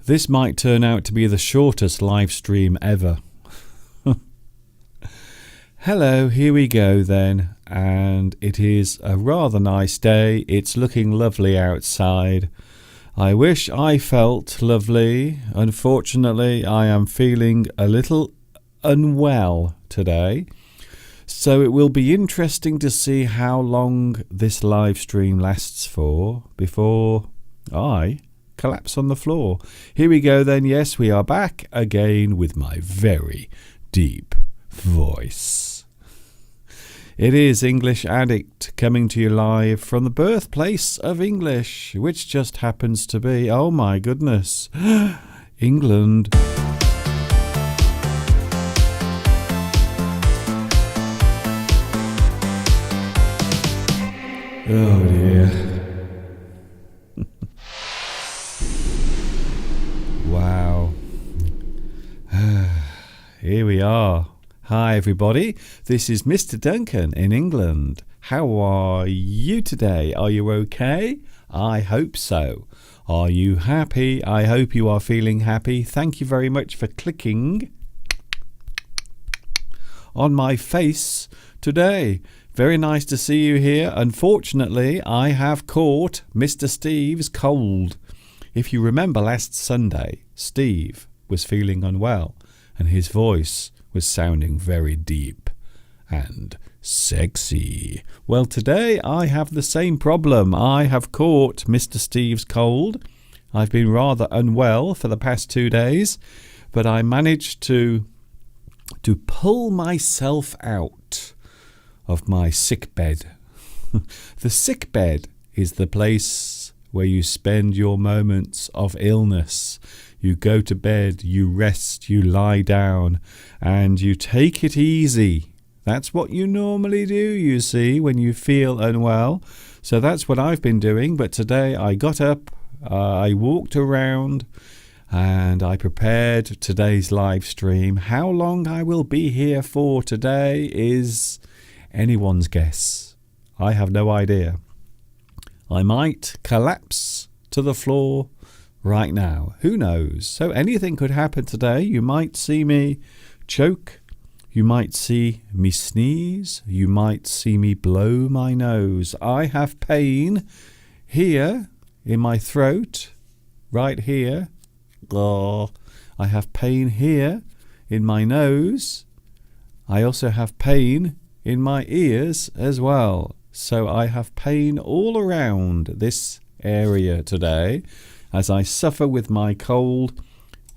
This might turn out to be the shortest live stream ever. Hello, here we go then, and it is a rather nice day. It's looking lovely outside. I wish I felt lovely. Unfortunately, I am feeling a little unwell today. So it will be interesting to see how long this live stream lasts for before I collapse on the floor. Here we go then. Yes, we are back again with my very deep voice. It is English Addict coming to you live from the birthplace of English, which just happens to be, oh my goodness, England. Oh dear. Wow. Here we are. Hi everybody. This is Mr. Duncan in England. How are you today? Are you okay? I hope so. Are you happy? I hope you are feeling happy. Thank you very much for clicking on my face today. Very nice to see you here. Unfortunately, I have caught Mr. Steve's cold. If you remember last Sunday, Steve was feeling unwell and his voice was sounding very deep and sexy. Well, today I have the same problem. I have caught Mr. Steve's cold. I've been rather unwell for the past 2 days, but I managed to pull myself out of my sick bed. The sick bed is the place where you spend your moments of illness. You go to bed, you rest, you lie down, and you take it easy. That's what you normally do, you see, when you feel unwell. So that's what I've been doing. But today I got up, I walked around, and I prepared today's live stream. How long I will be here for today is anyone's guess. I have no idea. I might collapse to the floor right now. Who knows? So anything could happen today. You might see me choke. You might see me sneeze. You might see me blow my nose. I have pain here in my throat, right here. I have pain here in my nose. I also have pain in my ears as well. So I have pain all around this area today as I suffer with my cold.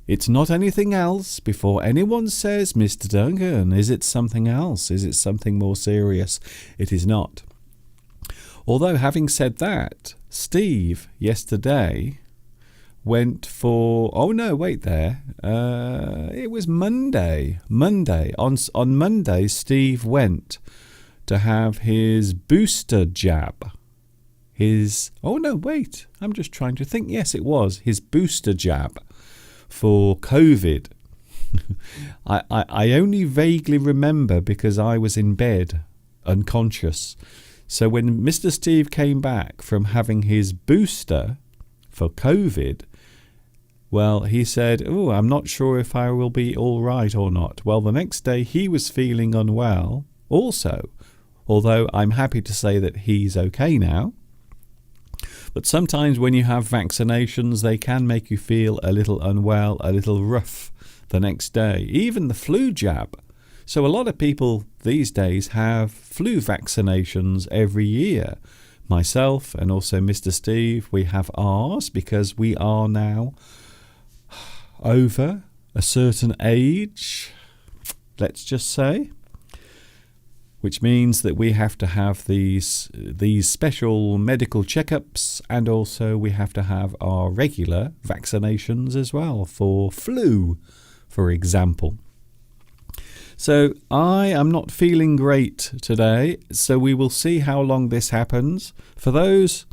It's not anything else. Before anyone says, Mr. Duncan, is it something else? Is it something more serious? It is not. Although having said that, Steve yesterday went for, oh no, wait there. It was Monday. On Monday, Steve went to have his booster jab. I'm just trying to think. Yes, it was his booster jab for COVID. I only vaguely remember because I was in bed, unconscious. So when Mr. Steve came back from having his booster for COVID, well, he said, I'm not sure if I will be all right or not. Well, the next day he was feeling unwell also, although I'm happy to say that he's okay now. But sometimes when you have vaccinations, they can make you feel a little unwell, a little rough the next day. Even the flu jab. So a lot of people these days have flu vaccinations every year. Myself and also Mr. Steve, we have ours because we are now over a certain age, let's just say, which means that we have to have these special medical checkups, and also we have to have our regular vaccinations as well for flu, for example. So I am not feeling great today, so we will see how long this happens. For those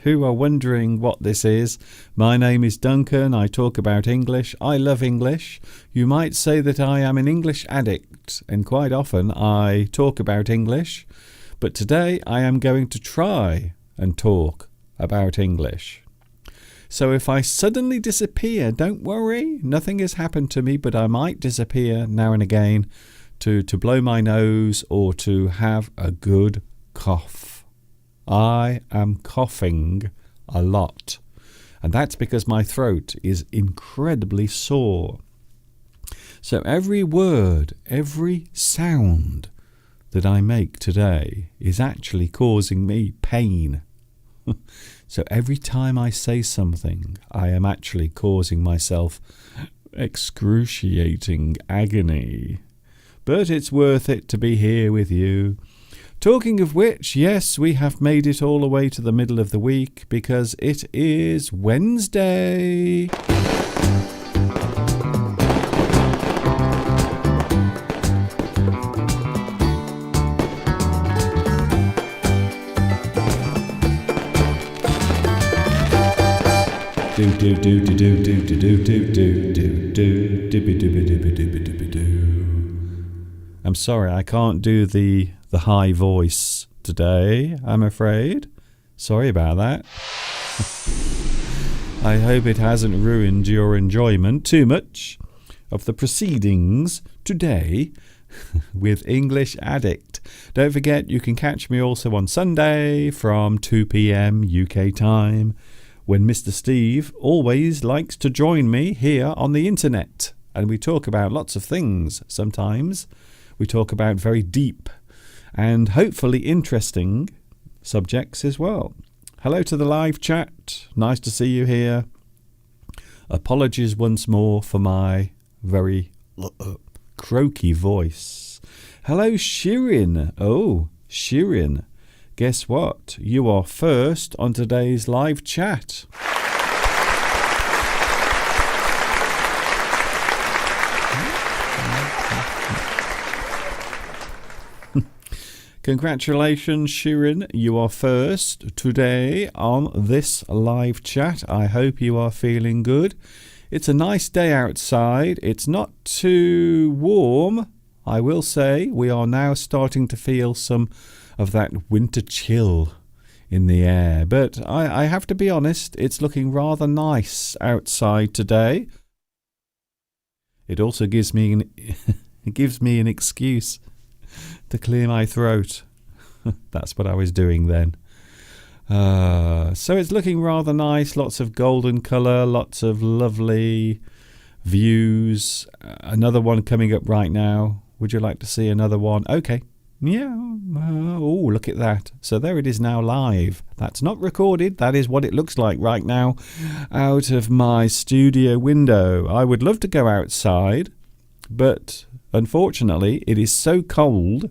who are wondering what this is, my name is Duncan. I talk about English. I love English. You might say that I am an English addict, and quite often I talk about English. But today I am going to try and talk about English. So if I suddenly disappear, don't worry. Nothing has happened to me, but I might disappear now and again to blow my nose or to have a good cough. I am coughing a lot. And that's because my throat is incredibly sore. So every word, every sound that I make today is actually causing me pain. So every time I say something, I am actually causing myself excruciating agony. But it's worth it to be here with you. Talking of which, yes, we have made it all the way to the middle of the week because it is Wednesday. I'm sorry, I can't do the high voice today, I'm afraid. Sorry about that. I hope it hasn't ruined your enjoyment too much of the proceedings today with English Addict. Don't forget, you can catch me also on Sunday from 2 p.m. UK time, when Mr. Steve always likes to join me here on the internet. And we talk about lots of things sometimes. We talk about very deep and hopefully interesting subjects as well. Hello to the live chat. Nice to see you here. Apologies once more for my very croaky voice. Hello, Shirin. Oh, Shirin. Guess what? You are first on today's live chat. Congratulations, Shirin. You are first today on this live chat. I hope you are feeling good. It's a nice day outside. It's not too warm, I will say. We are now starting to feel some of that winter chill in the air. But I have to be honest, it's looking rather nice outside today. It also gives me an excuse to clear my throat. That's what I was doing then. So it's looking rather nice. Lots of golden colour, lots of lovely views. Another one coming up right now. Would you like to see another one? Okay. Yeah. Oh, look at that. So there it is now live. That's not recorded. That is what it looks like right now out of my studio window. I would love to go outside, but unfortunately it is so cold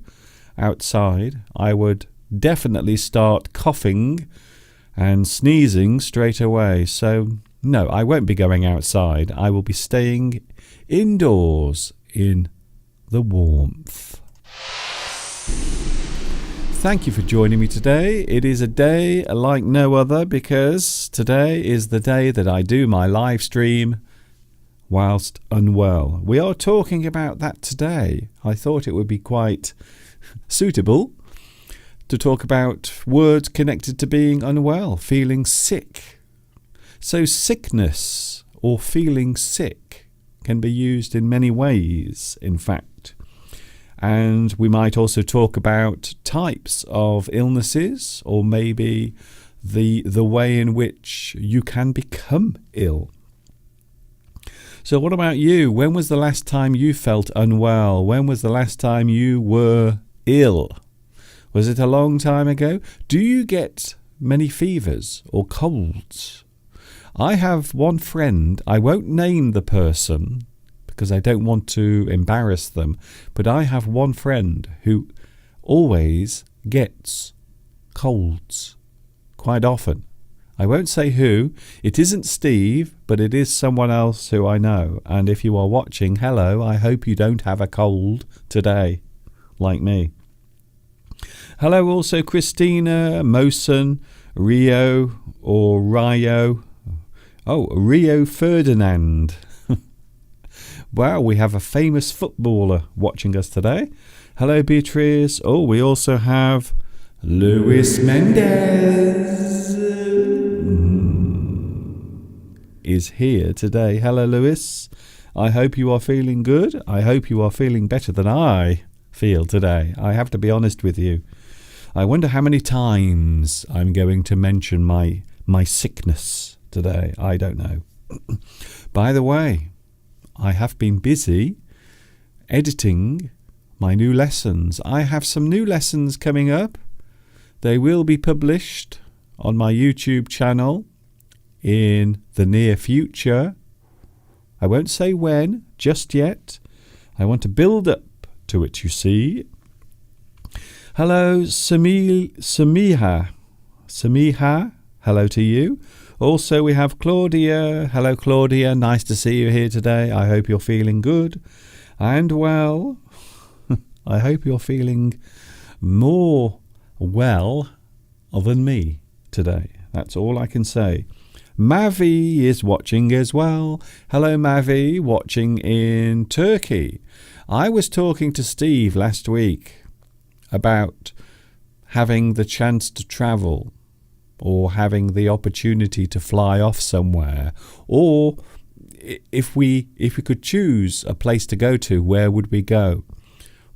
outside. I would definitely start coughing and sneezing straight away. So no, I won't be going outside. I will be staying indoors in the warmth. Thank you for joining me today. It is a day like no other because today is the day that I do my live stream whilst unwell. We are talking about that today. I thought it would be quite suitable to talk about words connected to being unwell, feeling sick. So sickness or feeling sick can be used in many ways, in fact. And we might also talk about types of illnesses or maybe the way in which you can become ill. So what about you? When was the last time you felt unwell? When was the last time you were ill? Was it a long time ago? Do you get many fevers or colds? I have one friend, I won't name the person because I don't want to embarrass them, but I have one friend who always gets colds quite often. I won't say who. It isn't Steve, but it is someone else who I know. And if you are watching, hello, I hope you don't have a cold today, like me. Hello also Christina, Mosen, Rio or Rio. Oh, Rio Ferdinand. Wow, we have a famous footballer watching us today. Hello Beatrice. Oh, we also have Luis Mendez. is here today. Hello, Lewis. I hope you are feeling good. I hope you are feeling better than I feel today. I have to be honest with you. I wonder how many times I'm going to mention my sickness today. I don't know. By the way, I have been busy editing my new lessons. I have some new lessons coming up. They will be published on my YouTube channel in the near future. I won't say when just yet. I want to build up to it, you see. Hello, Samiha. Hello to you. Also, we have Claudia. Hello, Claudia. Nice to see you here today. I hope you're feeling good and well. I hope you're feeling more well than me today. That's all I can say. Mavi is watching as well. Hello, Mavi, watching in Turkey. I was talking to Steve last week about having the chance to travel or having the opportunity to fly off somewhere, or if we could choose a place to go to, where would we go?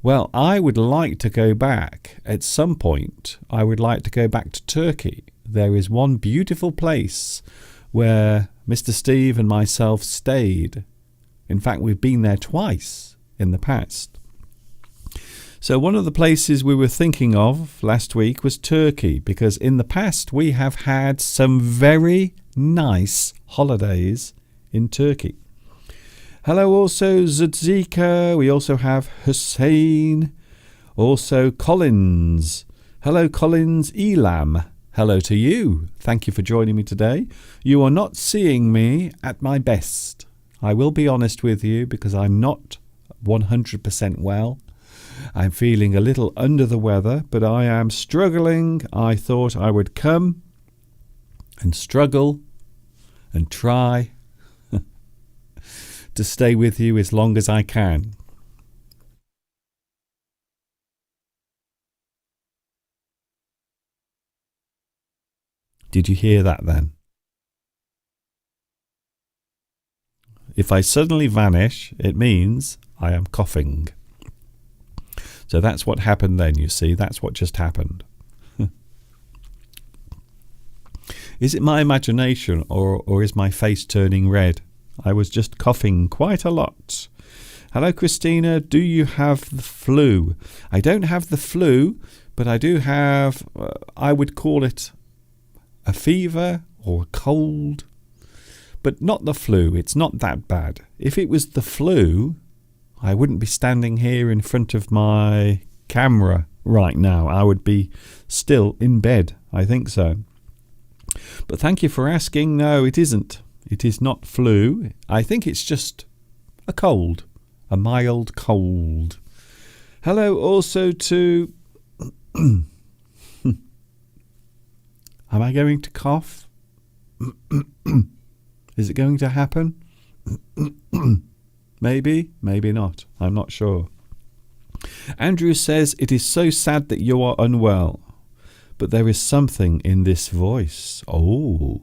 Well, I would like to go back at some point. I would like to go back to Turkey. There is one beautiful place where Mr. Steve and myself stayed. In fact, we've been there twice in the past. So one of the places we were thinking of last week was Turkey, because in the past we have had some very nice holidays in Turkey. Hello also Zudzika. We also have Hussein. Also Collins. Hello Collins Elam. Hello to you. Thank you for joining me today. You are not seeing me at my best. I will be honest with you, because I'm not 100% well. I'm feeling a little under the weather, but I am struggling. I thought I would come and struggle and try to stay with you as long as I can. Did you hear that then? If I suddenly vanish, it means I am coughing. So that's what happened then, you see. That's what just happened. Is it my imagination, or is my face turning red? I was just coughing quite a lot. Hello, Christina. Do you have the flu? I don't have the flu, but I do have, I would call it a fever or a cold. But not the flu. It's not that bad. If it was the flu, I wouldn't be standing here in front of my camera right now. I would be still in bed. I think so. But thank you for asking. No, it isn't. It is not flu. I think it's just a cold. A mild cold. Hello also to... Am I going to cough? Is it going to happen? Maybe, maybe not. I'm not sure. Andrew says, it is so sad that you are unwell, but there is something in this voice. Oh,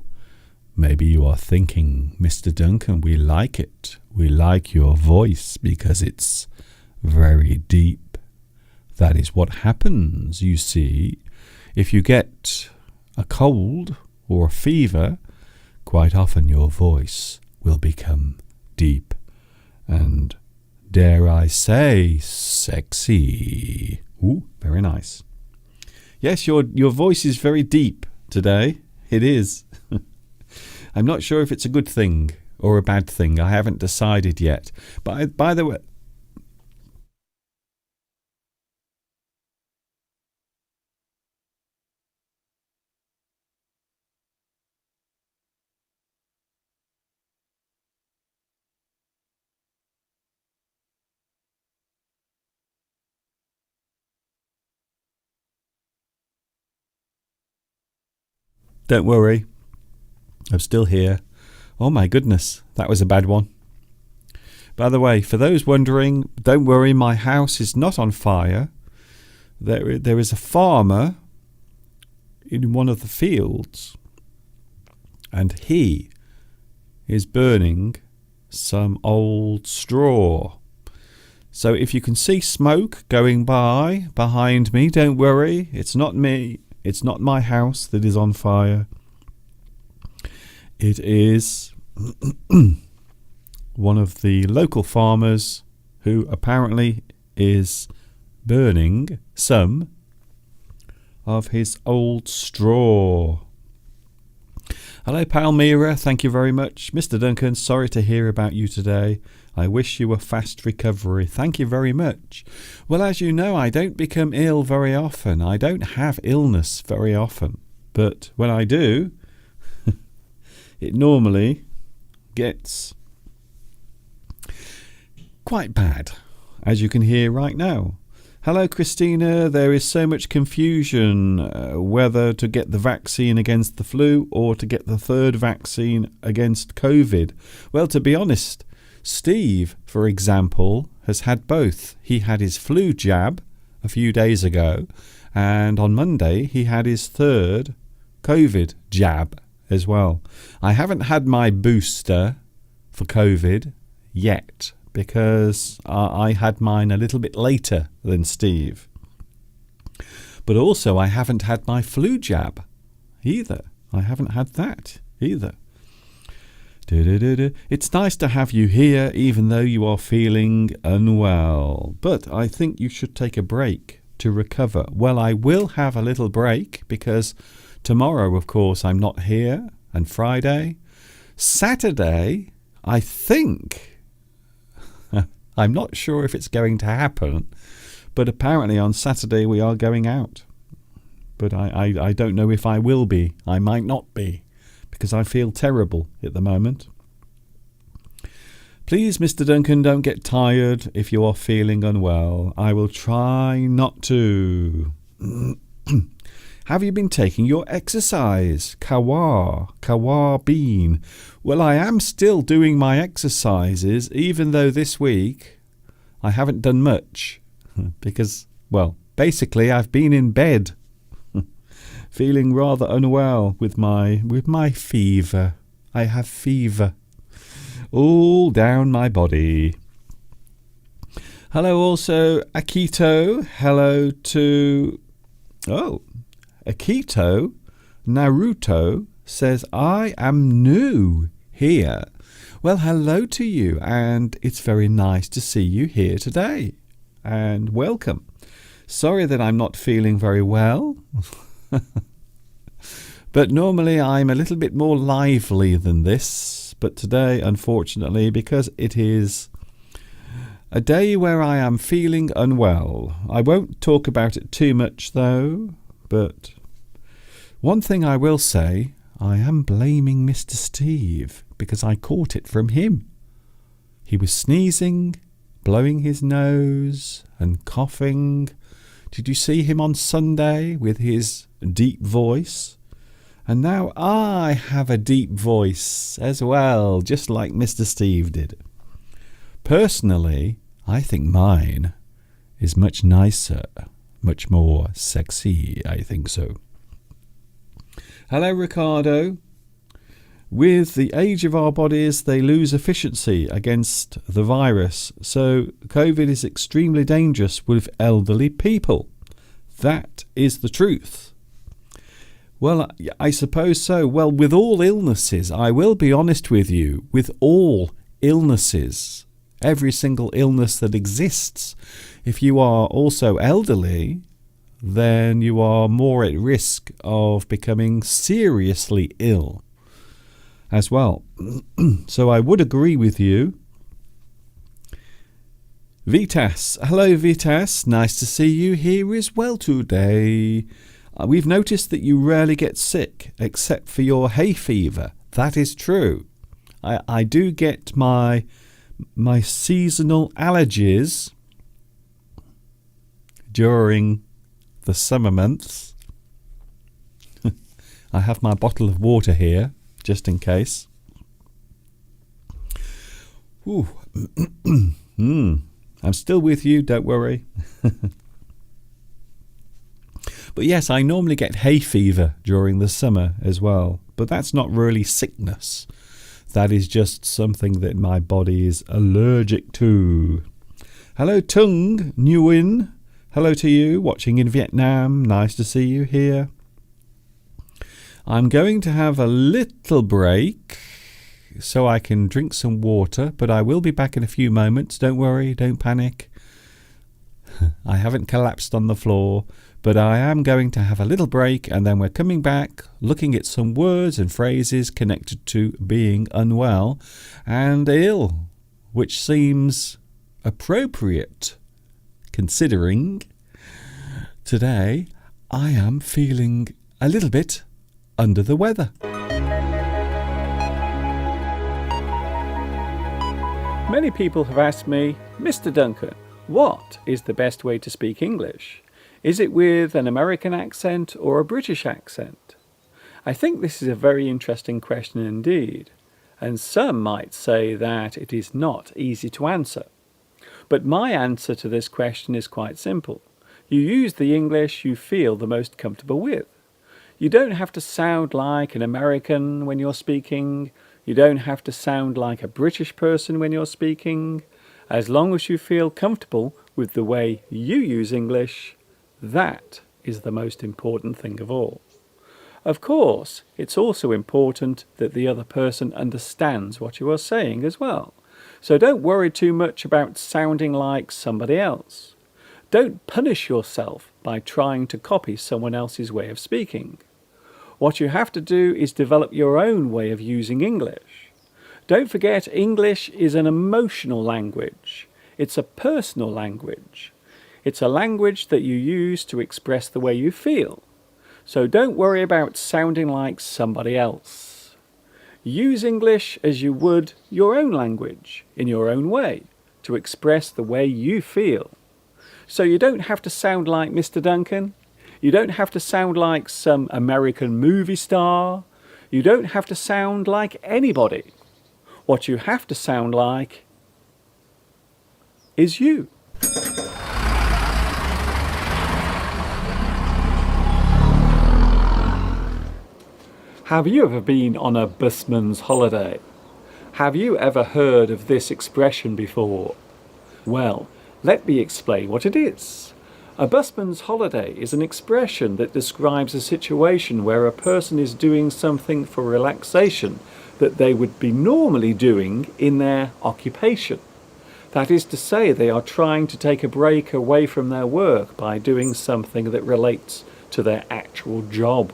maybe you are thinking, Mr. Duncan, we like it. We like your voice because it's very deep. That is what happens, you see. If you get a cold or a fever, quite often your voice will become deep and, dare I say, sexy. Ooh, very nice. Yes, your voice is very deep today. It is. I'm not sure if it's a good thing or a bad thing. I haven't decided yet. But by the way... Don't worry, I'm still here. Oh my goodness, that was a bad one. By the way, for those wondering, don't worry, my house is not on fire. There is a farmer in one of the fields, and he is burning some old straw. So if you can see smoke going by behind me, don't worry. It's not me. It's not my house that is on fire. It is one of the local farmers who apparently is burning some of his old straw. Hello, Palmyra. Thank you very much. Mr. Duncan, sorry to hear about you today. I wish you a fast recovery. Thank you very much. Well, as you know, I don't become ill very often. I don't have illness very often. But when I do, it normally gets quite bad, as you can hear right now. Hello, Christina. There is so much confusion whether to get the vaccine against the flu or to get the third vaccine against COVID. Well, to be honest, Steve, for example, has had both. He had his flu jab a few days ago, and on Monday he had his third COVID jab as well. I haven't had my booster for COVID yet, because I had mine a little bit later than Steve. But also I haven't had my flu jab either. I haven't had that either. It's nice to have you here even though you are feeling unwell. But I think you should take a break to recover. Well, I will have a little break because tomorrow, of course, I'm not here, and Friday. Saturday, I think... I'm not sure if it's going to happen, but apparently on Saturday we are going out. But I don't know if I will be. I might not be, because I feel terrible at the moment. Please, Mr. Duncan, don't get tired if you are feeling unwell. I will try not to. Have you been taking your exercise? Kawar Bean. Well, I am still doing my exercises, even though this week I haven't done much. Because, well, basically I've been in bed, feeling rather unwell with my fever. I have fever all down my body. Hello also, Akito. Hello to... Akito Naruto says, I am new here. Well, hello to you, and it's very nice to see you here today. And welcome. Sorry that I'm not feeling very well. But normally I'm a little bit more lively than this. But today, unfortunately, because it is a day where I am feeling unwell. I won't talk about it too much, though. But one thing I will say, I am blaming Mr. Steve because I caught it from him. He was sneezing, blowing his nose and coughing. Did you see him on Sunday with his deep voice? And now I have a deep voice as well, just like Mr. Steve did. Personally, I think mine is much nicer. Much more sexy, I think so. Hello, Ricardo. With the age of our bodies, they lose efficiency against the virus. So COVID is extremely dangerous with elderly people. That is the truth. Well, I suppose so. Well, with all illnesses, I will be honest with you, with all illnesses, every single illness that exists, if you are also elderly, then you are more at risk of becoming seriously ill as well. So I would agree with you. Vitas. Hello, Vitas. Nice to see you here as well today. We've noticed that you rarely get sick except for your hay fever. That is true. I do get my seasonal allergies during the summer months. I have my bottle of water here, just in case. Ooh. I'm still with you, don't worry. But yes, I normally get hay fever during the summer as well. But that's not really sickness. That is just something that my body is allergic to. Hello, Tung Nguyen. Hello to you, watching in Vietnam. Nice to see you here. I'm going to have a little break so I can drink some water, but I will be back in a few moments. Don't worry, don't panic. I haven't collapsed on the floor, but I am going to have a little break, and then we're coming back looking at some words and phrases connected to being unwell and ill, which seems appropriate considering today I am feeling a little bit under the weather. Many people have asked me, Mr. Duncan, what is the best way to speak English? Is it with an American accent or a British accent? I think this is a very interesting question indeed, and some might say that it is not easy to answer. But my answer to this question is quite simple. You use the English you feel the most comfortable with. You don't have to sound like an American when you're speaking. You don't have to sound like a British person when you're speaking. As long as you feel comfortable with the way you use English, that is the most important thing of all. Of course, it's also important that the other person understands what you are saying as well. So don't worry too much about sounding like somebody else. Don't punish yourself by trying to copy someone else's way of speaking. What you have to do is develop your own way of using English. Don't forget, English is an emotional language. It's a personal language. It's a language that you use to express the way you feel. So don't worry about sounding like somebody else. Use English as you would your own language, in your own way, to express the way you feel. So you don't have to sound like Mr. Duncan. You don't have to sound like some American movie star. You don't have to sound like anybody. What you have to sound like is you. Have you ever been on a busman's holiday? Have you ever heard of this expression before? Well, let me explain what it is. A busman's holiday is an expression that describes a situation where a person is doing something for relaxation that they would be normally doing in their occupation. That is to say, they are trying to take a break away from their work by doing something that relates to their actual job.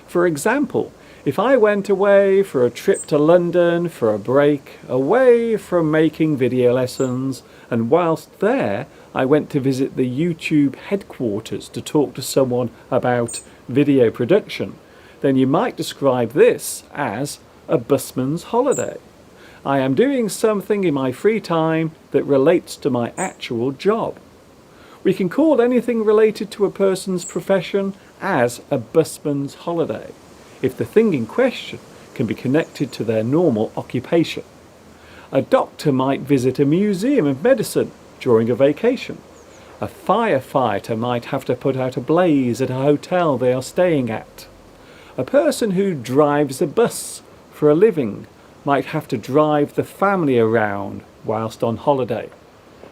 For example, if I went away for a trip to London for a break, away from making video lessons, and whilst there I went to visit the YouTube headquarters to talk to someone about video production, then you might describe this as a busman's holiday. I am doing something in my free time that relates to my actual job. We can call anything related to a person's profession as a busman's holiday, if the thing in question can be connected to their normal occupation. A doctor might visit a museum of medicine during a vacation. A firefighter might have to put out a blaze at a hotel they are staying at. A person who drives a bus for a living might have to drive the family around whilst on holiday.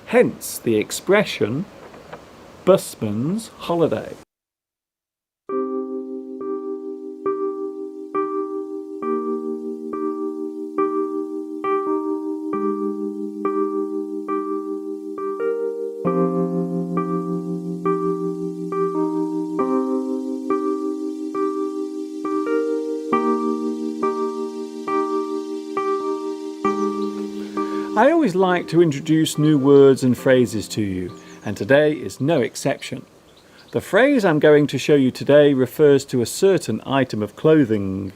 Hence the expression, busman's holiday. I always like to introduce new words and phrases to you, and today is no exception. The phrase I'm going to show you today refers to a certain item of clothing.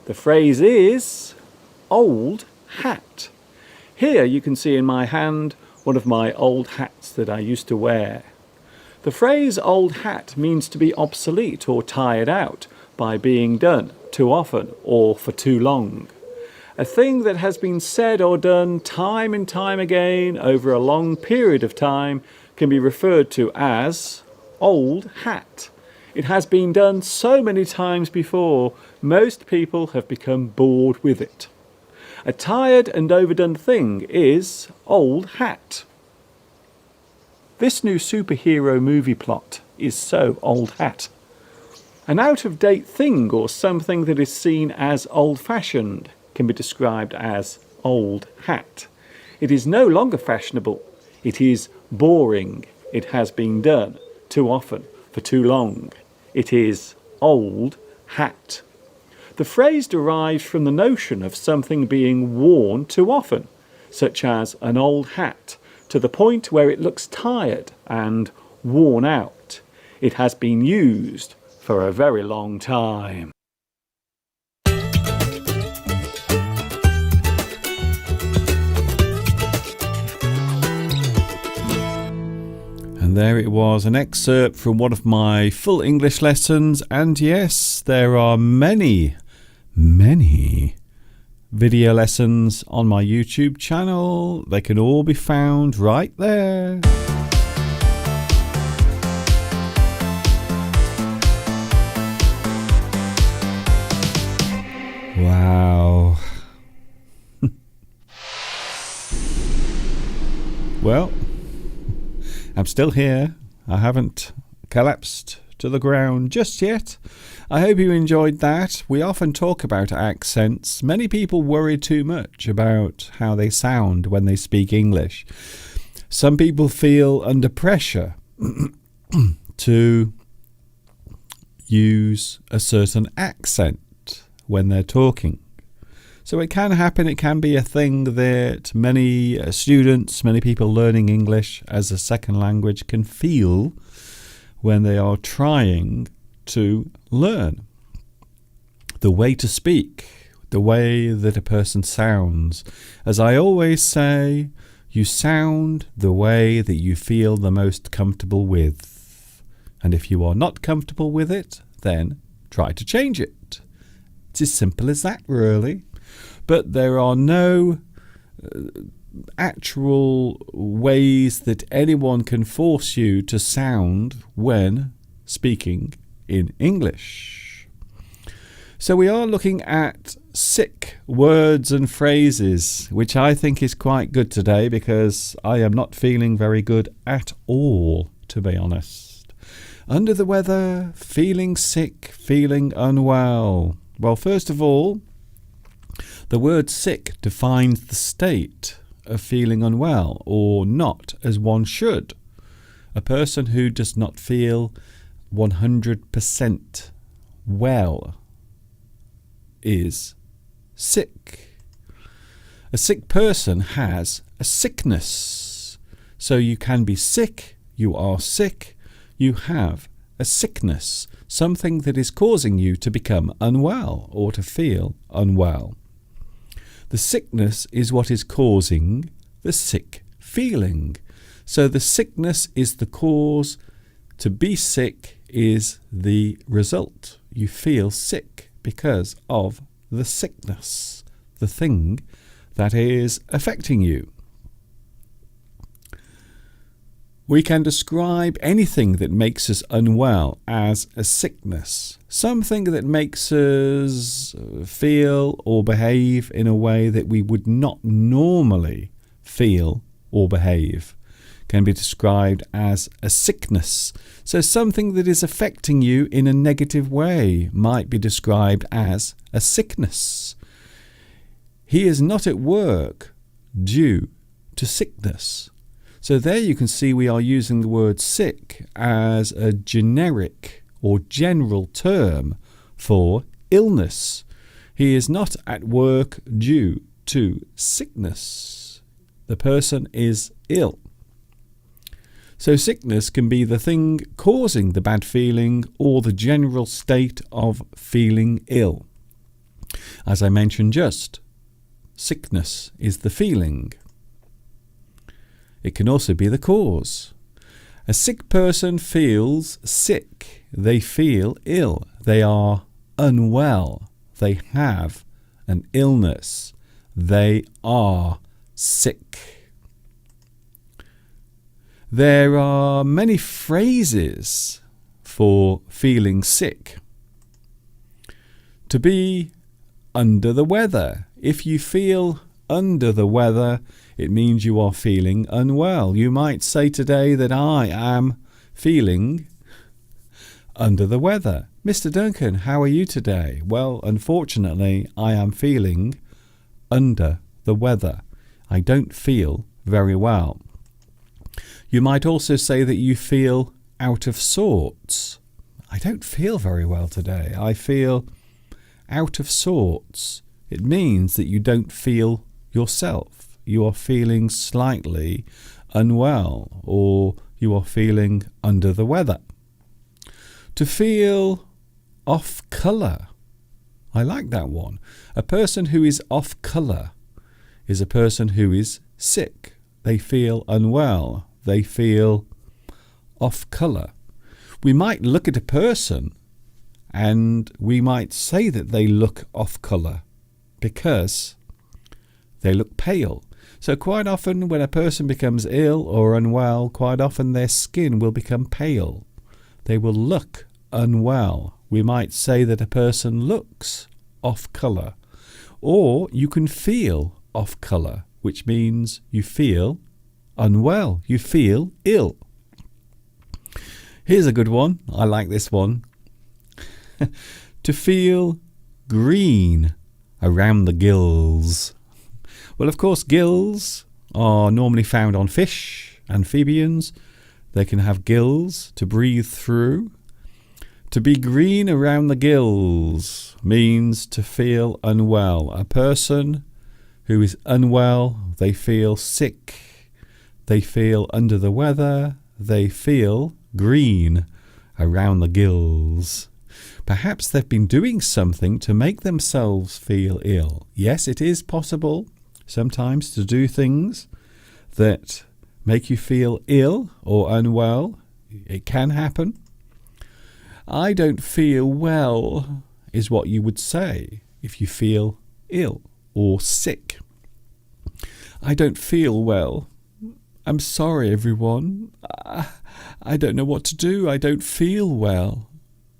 The phrase is old hat. Here you can see in my hand one of my old hats that I used to wear. The phrase old hat means to be obsolete or tired out by being done too often or for too long. A thing that has been said or done time and time again over a long period of time can be referred to as old hat. It has been done so many times before, most people have become bored with it. A tired and overdone thing is old hat. This new superhero movie plot is so old hat. An out-of-date thing or something that is seen as old-fashioned can be described as old hat. It is no longer fashionable. It is boring. It has been done too often for too long. It is old hat. The phrase derives from the notion of something being worn too often, such as an old hat, to the point where it looks tired and worn out. It has been used for a very long time. And there it was, an excerpt from one of my full English lessons. And yes, there are many video lessons on my YouTube channel. They can all be found right there. Wow. Well, I'm still here. I haven't collapsed to the ground just yet. I hope you enjoyed that. We often talk about accents. Many people worry too much about how they sound when they speak English. Some people feel under pressure to use a certain accent when they're talking. So it can happen, it can be a thing that many students, many people learning English as a second language can feel when they are trying to learn the way to speak, the way that a person sounds. As I always say, you sound the way that you feel the most comfortable with. And if you are not comfortable with it, then try to change it. It's as simple as that, really. But there are no actual ways that anyone can force you to sound when speaking in English. So we are looking at sick words and phrases, which I think is quite good today because I am not feeling very good at all, to be honest. Under the weather, feeling sick, feeling unwell. Well, first of all, the word sick defines the state of feeling unwell or not as one should. A person who does not feel 100% well is sick. A sick person has a sickness. So you can be sick, you are sick, you have a sickness, something that is causing you to become unwell or to feel unwell. The sickness is what is causing the sick feeling. So the sickness is the cause. To be sick is the result. You feel sick because of the sickness, the thing that is affecting you. We can describe anything that makes us unwell as a sickness, something that makes us feel or behave in a way that we would not normally feel or behave, can be described as a sickness. So something that is affecting you in a negative way might be described as a sickness. He is not at work due to sickness. So there you can see we are using the word sick as a generic or general term for illness. He is not at work due to sickness. The person is ill. So sickness can be the thing causing the bad feeling or the general state of feeling ill. As I mentioned just, sickness is the feeling. It can also be the cause. A sick person feels sick. They feel ill. They are unwell. They have an illness. They are sick. There are many phrases for feeling sick. To be under the weather if you feel under the weather, it means you are feeling unwell. You might say today that I am feeling under the weather. Mr. Duncan, how are you today? Well, unfortunately, I am feeling under the weather. I don't feel very well. You might also say that you feel out of sorts. I don't feel very well today. I feel out of sorts. It means that you don't feel yourself. You are feeling slightly unwell, or you are feeling under the weather. To feel off colour. I like that one. A person who is off colour is a person who is sick. They feel unwell. They feel off colour. We might look at a person and we might say that they look off colour because they look pale. So quite often when a person becomes ill or unwell, quite often their skin will become pale. They will look unwell. We might say that a person looks off colour. Or you can feel off colour, which means you feel unwell. You feel ill. Here's a good one. I like this one. To feel green around the gills. Well, of course, gills are normally found on fish, amphibians. They can have gills to breathe through. To be green around the gills means to feel unwell. A person who is unwell, they feel sick, they feel under the weather, they feel green around the gills. Perhaps they've been doing something to make themselves feel ill. Yes, it is possible sometimes to do things that make you feel ill or unwell. It can happen. I don't feel well is what you would say if you feel ill or sick. I don't feel well. I'm sorry, everyone. I don't know what to do. I don't feel well.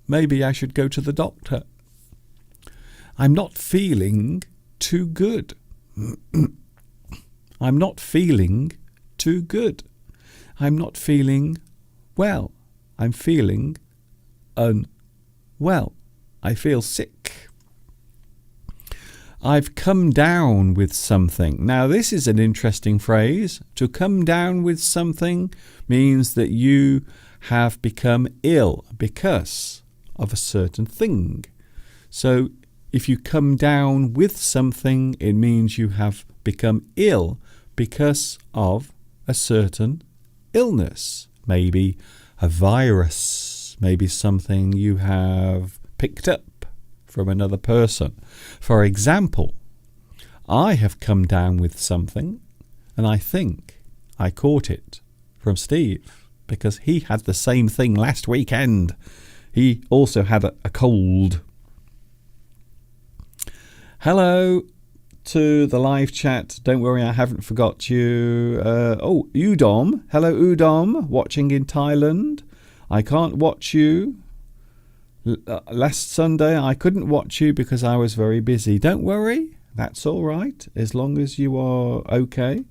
Maybe I should go to the doctor. I'm not feeling too good. I'm not feeling too good. I'm not feeling well. I'm feeling unwell. I feel sick. I've come down with something. Now, this is an interesting phrase. To come down with something means that you have become ill because of a certain thing. So, if you come down with something, it means you have become ill because of a certain illness. Maybe a virus, maybe something you have picked up from another person. For example, I have come down with something, and I think I caught it from Steve because he had the same thing last weekend. He also had a cold. Hello to the live chat. Don't worry, I haven't forgot you. Udom. Hello, Udom, watching in Thailand. I can't watch you. Last Sunday, I couldn't watch you because I was very busy. Don't worry, that's all right, as long as you are okay.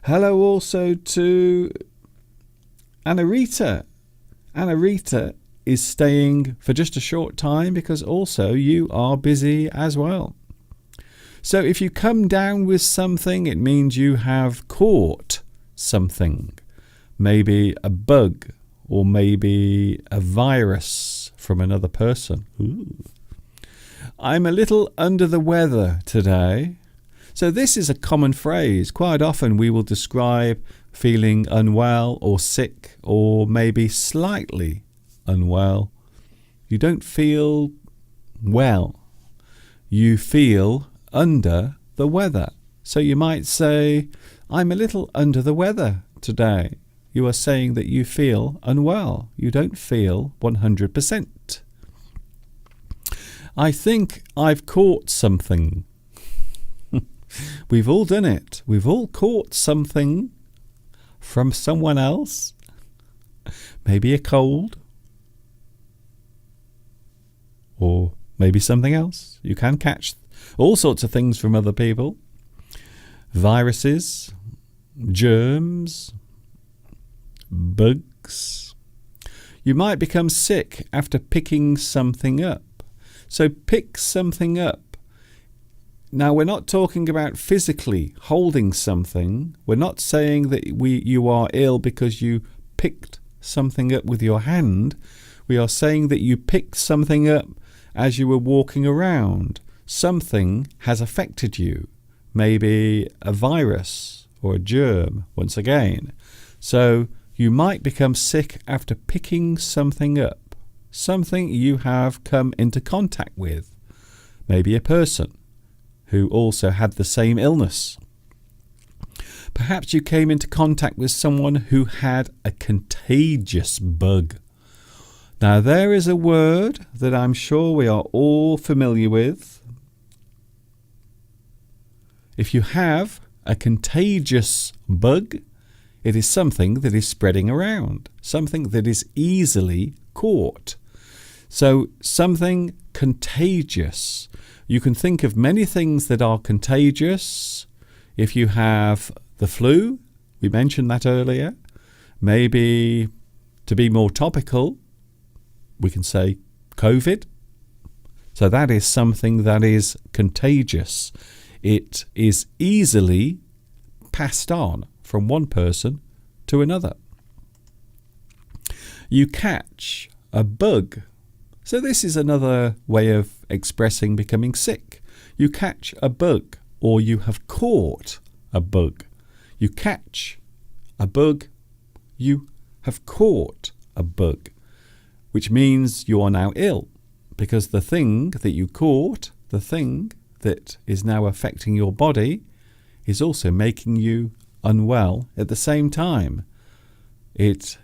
Hello also to Anna Rita. Anna Rita is staying for just a short time because also you are busy as well. So if you come down with something, it means you have caught something. Maybe a bug or maybe a virus from another person. Ooh. I'm a little under the weather today. So this is a common phrase. Quite often we will describe feeling unwell or sick or maybe slightly unwell. You don't feel well. You feel under the weather. So you might say, I'm a little under the weather today. You are saying that you feel unwell. You don't feel 100%. I think I've caught something. We've all done it. We've all caught something from someone else. Maybe a cold. Or maybe something else. You can catch all sorts of things from other people. Viruses, germs, bugs. You might become sick after picking something up. So pick something up. Now, we're not talking about physically holding something. We're not saying that you are ill because you picked something up with your hand. We are saying that you picked something up as you were walking around. Something has affected you. Maybe a virus or a germ, once again. So you might become sick after picking something up. Something you have come into contact with. Maybe a person who also had the same illness. Perhaps you came into contact with someone who had a contagious bug. Now, there is a word that I'm sure we are all familiar with. If you have a contagious bug, it is something that is spreading around, something that is easily caught. So, something contagious. You can think of many things that are contagious. If you have the flu, we mentioned that earlier. Maybe, to be more topical, we can say COVID. So that is something that is contagious. It is easily passed on from one person to another. You catch a bug. So this is another way of expressing becoming sick. You catch a bug, or you have caught a bug. You catch a bug, you have caught a bug, which means you are now ill, because the thing that you caught, the thing that is now affecting your body, is also making you unwell at the same time. It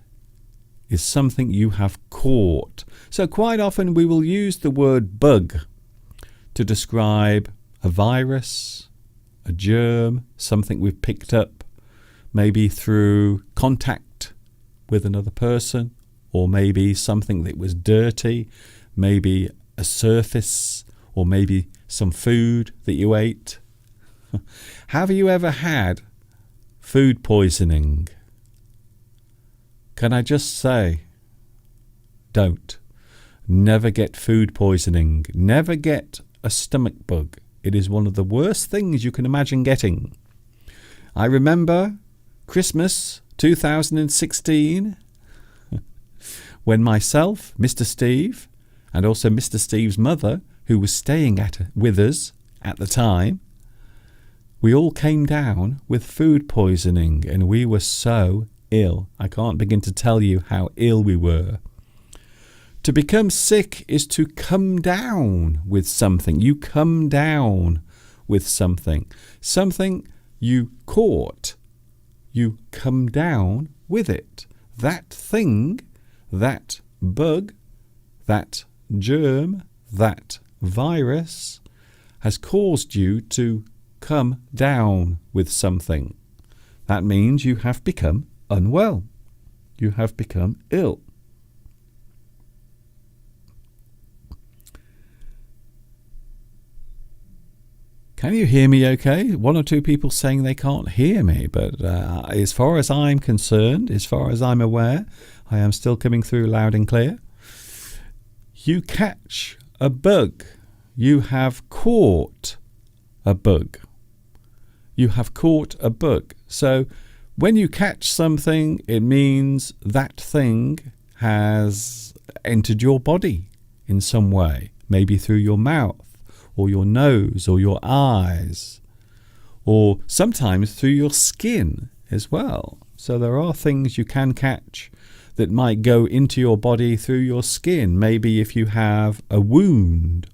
is something you have caught. So quite often we will use the word bug to describe a virus, a germ, something we've picked up, maybe through contact with another person, or maybe something that was dirty, maybe a surface, or maybe some food that you ate. Have you ever had food poisoning? Can I just say, don't. Never get food poisoning. Never get a stomach bug. It is one of the worst things you can imagine getting. I remember Christmas 2016 when myself, Mr. Steve, and also Mr. Steve's mother, who was staying with us at the time, we all came down with food poisoning, and we were so ill. I can't begin to tell you how ill we were. To become sick is to come down with something. You come down with something. Something you caught. You come down with it. That thing, that bug, that germ, that virus has caused you to come down with something. That means you have become unwell. You have become ill. Can you hear me okay? One or two people saying they can't hear me, but as far as I'm concerned, as far as I'm aware, I am still coming through loud and clear. You catch a bug. You have caught a bug. You have caught a bug. So when you catch something, it means that thing has entered your body in some way, maybe through your mouth, or your nose, or your eyes, or sometimes through your skin as well. So there are things you can catch that might go into your body through your skin. Maybe if you have a wound,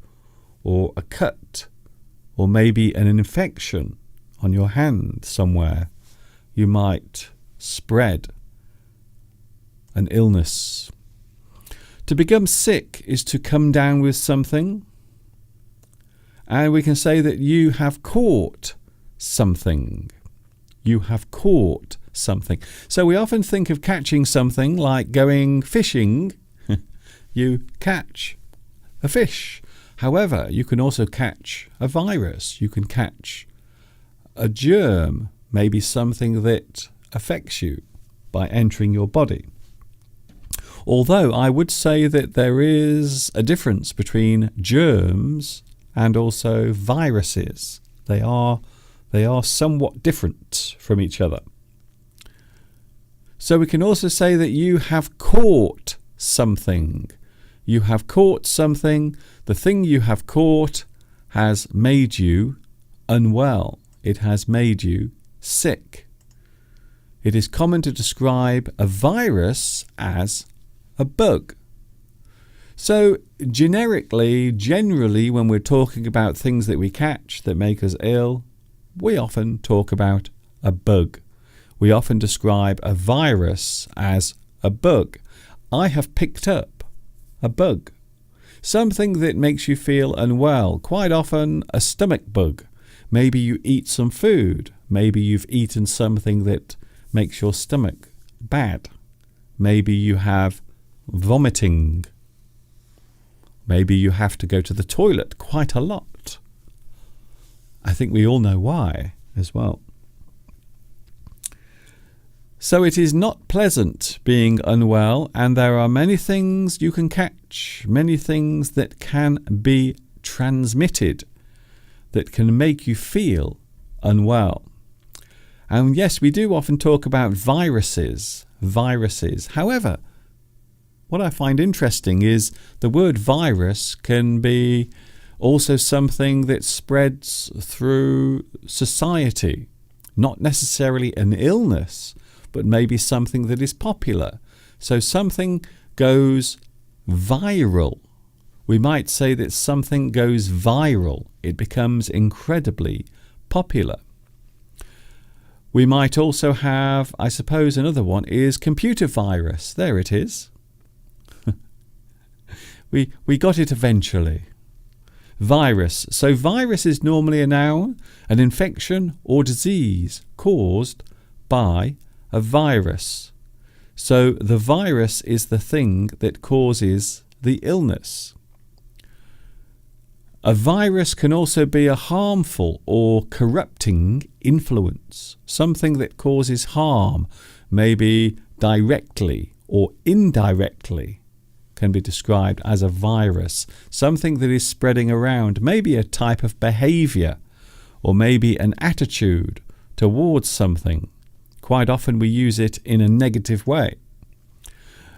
or a cut, or maybe an infection on your hand somewhere, you might spread an illness. To become sick is to come down with something. And we can say that you have caught something. You have caught something. So we often think of catching something like going fishing. You catch a fish. However, you can also catch a virus. You can catch a germ, maybe something that affects you by entering your body. Although I would say that there is a difference between germs and also viruses. They are somewhat different from each other. So we can also say that you have caught something. You have caught something. The thing you have caught has made you unwell. It has made you sick. It is common to describe a virus as a bug. So generally, when we're talking about things that we catch that make us ill, we often talk about a bug. We often describe a virus as a bug. I have picked up a bug. Something that makes you feel unwell, quite often a stomach bug. Maybe you eat some food. Maybe you've eaten something that makes your stomach bad. Maybe you have vomiting. Maybe you have to go to the toilet quite a lot. I think we all know why as well. So it is not pleasant being unwell, and there are many things you can catch, many things that can be transmitted that can make you feel unwell. And yes, we do often talk about viruses. However, what I find interesting is the word virus can be also something that spreads through society, not necessarily an illness, but maybe something that is popular. So something goes viral. We might say that something goes viral. It becomes incredibly popular. We might also have, I suppose, another one is computer virus. There it is. We got it eventually. Virus. So virus is normally a noun, an infection or disease caused by a virus. So the virus is the thing that causes the illness. A virus can also be a harmful or corrupting influence, something that causes harm, maybe directly or indirectly, can be described as a virus, something that is spreading around, maybe a type of behavior or maybe an attitude towards something. Quite often we use it in a negative way.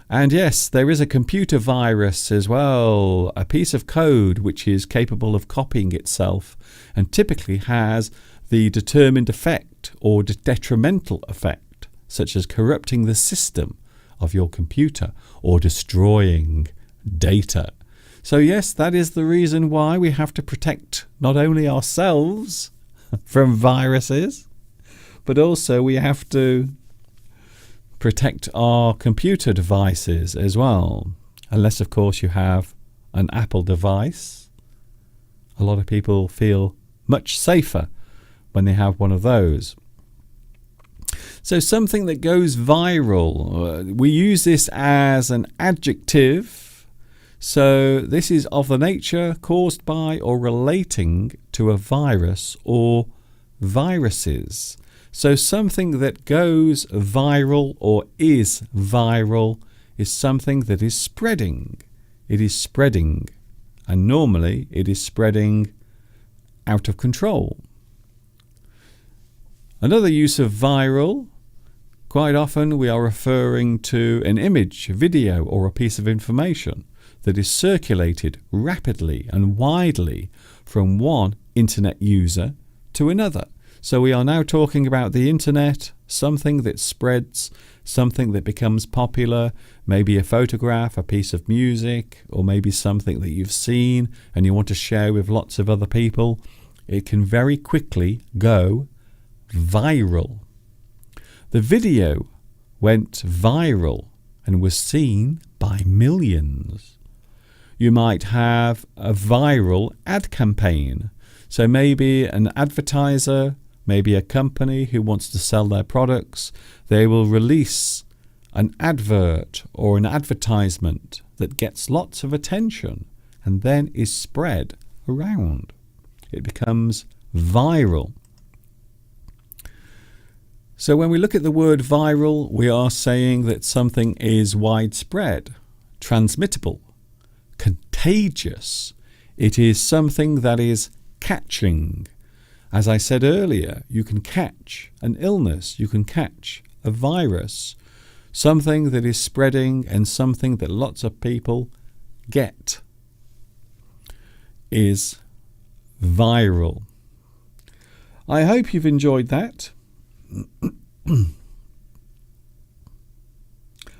And yes, there is a computer virus as well, a piece of code which is capable of copying itself and typically has the determined effect or detrimental effect, such as corrupting the system of your computer or destroying data. So yes, that is the reason why we have to protect not only ourselves from viruses, but also we have to protect our computer devices as well. Unless, of course, you have an Apple device. A lot of people feel much safer when they have one of those. So something that goes viral, we use this as an adjective. So this is of the nature caused by or relating to a virus or viruses. So something that goes viral or is viral is something that is spreading. It is spreading. And normally it is spreading out of control. Another use of viral, quite often we are referring to an image, video, or a piece of information that is circulated rapidly and widely from one internet user to another. So we are now talking about the internet, something that spreads, something that becomes popular, maybe a photograph, a piece of music, or maybe something that you've seen and you want to share with lots of other people. It can very quickly go viral. The video went viral and was seen by millions. You might have a viral ad campaign. So maybe an advertiser, maybe a company who wants to sell their products, they will release an advert or an advertisement that gets lots of attention and then is spread around. It becomes viral. So when we look at the word viral, we are saying that something is widespread, transmittable, contagious. It is something that is catching. As I said earlier, you can catch an illness, you can catch a virus, something that is spreading and something that lots of people get is viral. I hope you've enjoyed that.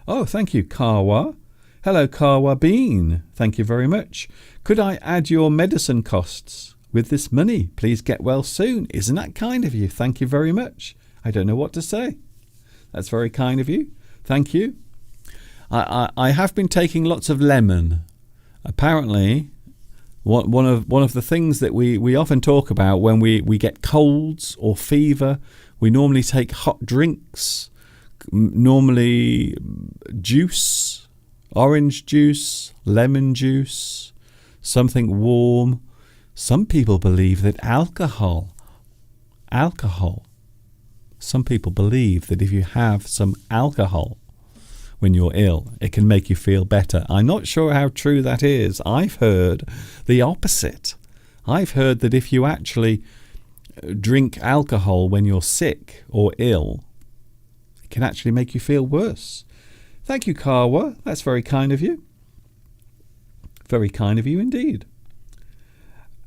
Oh, thank you, Kawa. Hello, Kawa Bean. Thank you very much. Could I add your medicine costs with this money? Please get well soon. Isn't that kind of you? Thank you very much. I don't know what to say. That's very kind of you. Thank you. I have been taking lots of lemon. Apparently, one of the things that we often talk about when we get colds or fever, we normally take hot drinks, normally juice, orange juice, lemon juice, something warm. Some people believe that alcohol, some people believe that if you have some alcohol when you're ill, it can make you feel better. I'm not sure how true that is. I've heard the opposite. I've heard that if you actually drink alcohol when you're sick or ill, it can actually make you feel worse. Thank you, Kawa. That's very kind of you. Very kind of you indeed.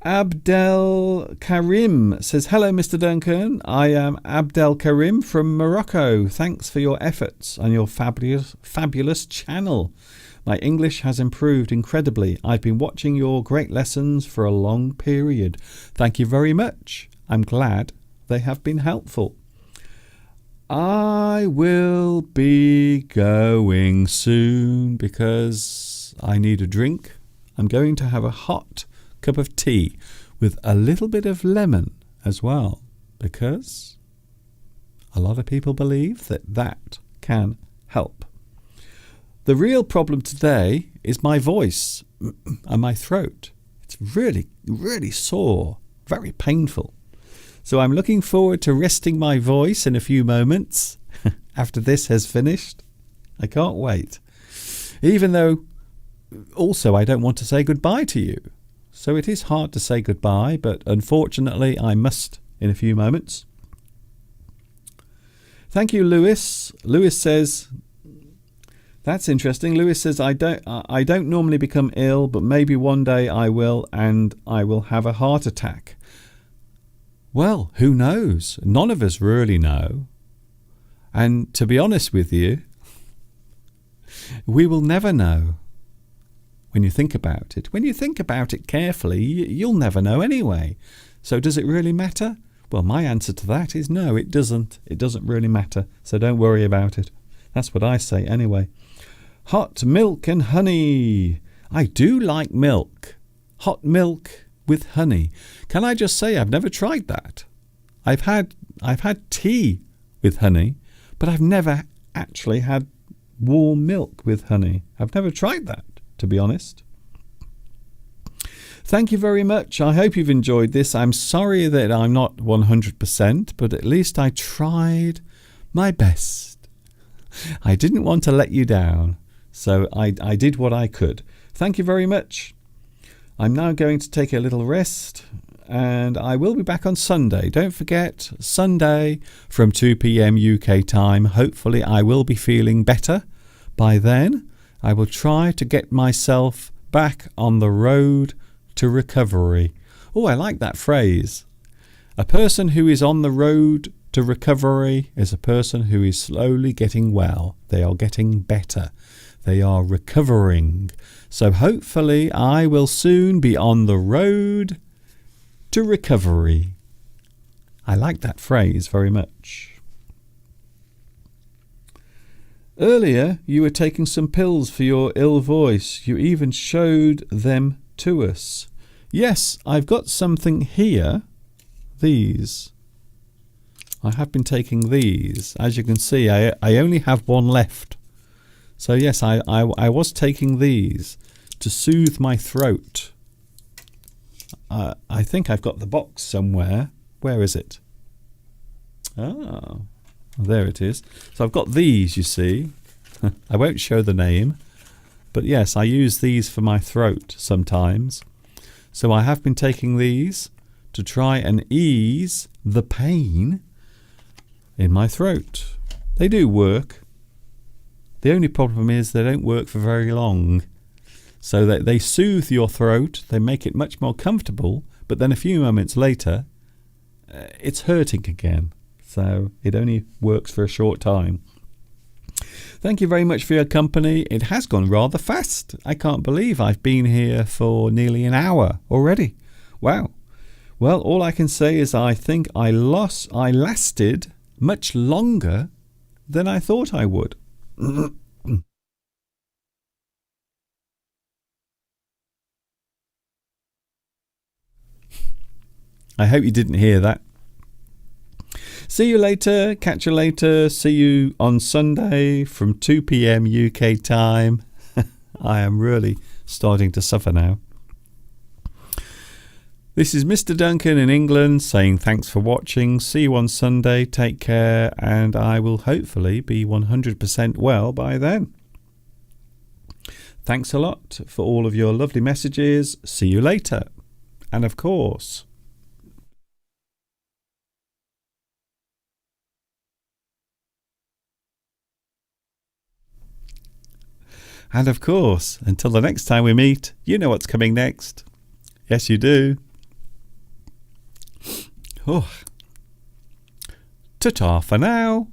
Abdel Karim says, hello, Mr. Duncan. I am Abdel Karim from Morocco. Thanks for your efforts and your fabulous channel. My English has improved incredibly. I've been watching your great lessons for a long period. Thank you very much. I'm glad they have been helpful. I will be going soon because I need a drink. I'm going to have a hot cup of tea with a little bit of lemon as well, because a lot of people believe that that can help. The real problem today is my voice and my throat. It's really, really sore, very painful. So I'm looking forward to resting my voice in a few moments after this has finished. I can't wait. Even though also I don't want to say goodbye to you. So it is hard to say goodbye, but unfortunately I must in a few moments. Thank you, Lewis. Lewis says, that's interesting. Lewis says, I don't normally become ill, but maybe one day I will, and I will have a heart attack. Well, who knows? None of us really know. And to be honest with you, we will never know. When you think about it. When you think about it carefully, you'll never know anyway. So does it really matter? Well, my answer to that is no, it doesn't. It doesn't really matter. So don't worry about it. That's what I say anyway. Hot milk and honey. I do like milk. Hot milk with honey. Can I just say I've never tried that? I've had tea with honey, but I've never actually had warm milk with honey. I've never tried that, to be honest. Thank you very much. I hope you've enjoyed this. I'm sorry that I'm not 100%, but at least I tried my best. I didn't want to let you down, so I did what I could. Thank you very much. I'm now going to take a little rest, and I will be back on Sunday. Don't forget, Sunday from 2 p.m. UK time. Hopefully I will be feeling better by then. I will try to get myself back on the road to recovery. Oh, I like that phrase. A person who is on the road to recovery is a person who is slowly getting well. They are getting better. They are recovering. So hopefully I will soon be on the road to recovery. I like that phrase very much. Earlier, you were taking some pills for your ill voice. You even showed them to us. Yes, I've got something here. These. I have been taking these. As you can see, I only have one left. So yes, I was taking these. to soothe my throat. I think I've got the box somewhere. Where is it? Oh, there it is. So I've got these, you see. I won't show the name, but yes, I use these for my throat sometimes. So I have been taking these to try and ease the pain in my throat. They do work. The only problem is they don't work for very long. So they soothe your throat, they make it much more comfortable, but then a few moments later, it's hurting again. So it only works for a short time. Thank you very much for your company. It has gone rather fast. I can't believe I've been here for nearly an hour already. Wow. Well, all I can say is I think I lasted much longer than I thought I would. I hope you didn't hear that. See you later. Catch you later. See you on Sunday from 2 p.m. UK time. I am really starting to suffer now. This is Mr. Duncan in England saying thanks for watching. See you on Sunday. Take care, and I will hopefully be 100% well by then. Thanks a lot for all of your lovely messages. See you later. And of course, until the next time we meet, you know what's coming next. Yes, you do. Oh. Ta-ta for now.